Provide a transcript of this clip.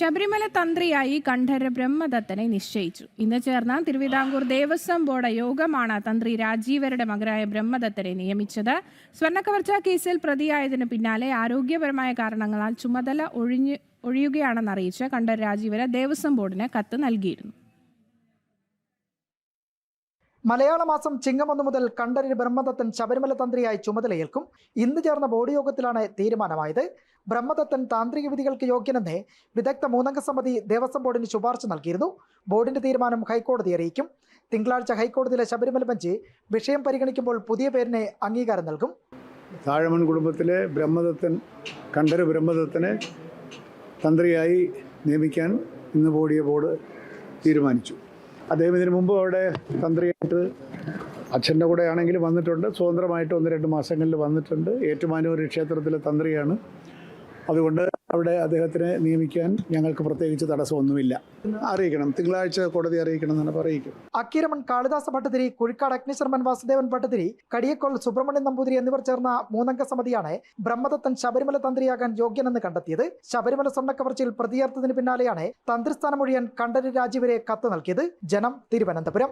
ശബരിമല തന്ത്രിയായി കണ്ഠരര് ബ്രഹ്മദത്തനെ നിശ്ചയിച്ചു. ഇന്ന് ചേർന്ന തിരുവിതാംകൂർ ദേവസ്വം ബോർഡ് യോഗമാണ് തന്ത്രി രാജീവരുടെ മകനായ ബ്രഹ്മദത്തനെ നിയമിച്ചത്. സ്വർണ്ണക്കവർച്ചാ കേസിൽ പ്രതിയായതിനു പിന്നാലെ ആരോഗ്യപരമായ കാരണങ്ങളാൽ ചുമതല ഒഴിയുകയാണെന്നറിയിച്ച് കണ്ഠരര് രാജീവര് ദേവസ്വം ബോർഡിന് കത്ത് നൽകിയിരുന്നു. മലയാള മാസം ചിങ്ങം 1 മുതൽ കണ്ഠരര് ബ്രഹ്മദത്തൻ ശബരിമല തന്ത്രിയായി ചുമതലയേൽക്കും. ഇന്ന് ചേർന്ന ബോർഡ് യോഗത്തിലാണ് തീരുമാനമായത്. ബ്രഹ്മദത്തൻ താന്ത്രിക വിധികൾക്ക് യോഗ്യനെന്ന് വിദഗ്ധ 3-അംഗ സമിതി ദേവസ്വം ബോർഡിന് ശുപാർശ നൽകിയിരുന്നു. ബോർഡിന്റെ തീരുമാനം ഹൈക്കോടതി അറിയിക്കും. തിങ്കളാഴ്ച ഹൈക്കോടതിയിലെ ശബരിമല ബെഞ്ച് വിഷയം പരിഗണിക്കുമ്പോൾ പുതിയ പേരിന് അംഗീകാരം നൽകും. താഴമൺ കുടുംബത്തിലെ കണ്ഠരര് ബ്രഹ്മദത്തനെ തന്ത്രിയായി നിയമിക്കാൻ ഇന്ന് ബോർഡ് തീരുമാനിച്ചു. അദ്ദേഹം ഇതിനു മുമ്പ് അവിടെ തന്ത്രിയായിട്ട് അച്ഛൻ്റെ കൂടെ ആണെങ്കിൽ വന്നിട്ടുണ്ട്. സ്വതന്ത്രമായിട്ട് 1-2 മാസങ്ങളിൽ വന്നിട്ടുണ്ട്. ഏറ്റുമാനൂർ ക്ഷേത്രത്തിലെ തന്ത്രിയാണ്. അതുകൊണ്ട് അവിടെ അദ്ദേഹത്തിനെ നിയമിക്കാൻ ഞങ്ങൾക്ക് പ്രത്യേകിച്ച് തടസ്സമൊന്നുമില്ല. അറിയിക്കണം, തിങ്കളാഴ്ച കോടതി അറിയിക്കണം എന്നാണ് അറിയിക്കും. അക്കീരമൺ കാളിദാസ ഭട്ടതിരി, കുഴിക്കാട് അഗ്നിശർമ്മൻ വാസുദേവൻ ഭട്ടതിരി, കടിയക്കോൾ സുബ്രഹ്മണ്യൻ നമ്പൂതിരി എന്നിവർ ചേർന്ന 3-അംഗ സമിതിയാണ് ബ്രഹ്മദത്തൻ ശബരിമല തന്ത്രിയാകാൻ യോഗ്യനെന്ന് കണ്ടെത്തിയത്. ശബരിമല സ്വർണ്ണക്കവർച്ചയിൽ പ്രതിയേർത്തതിന് പിന്നാലെയാണ് തന്ത്രിസ്ഥാനം ഒഴിയാൻ കണ്ഠരര് രാജീവരെ കത്ത് നൽകിയത്. ജനം, തിരുവനന്തപുരം.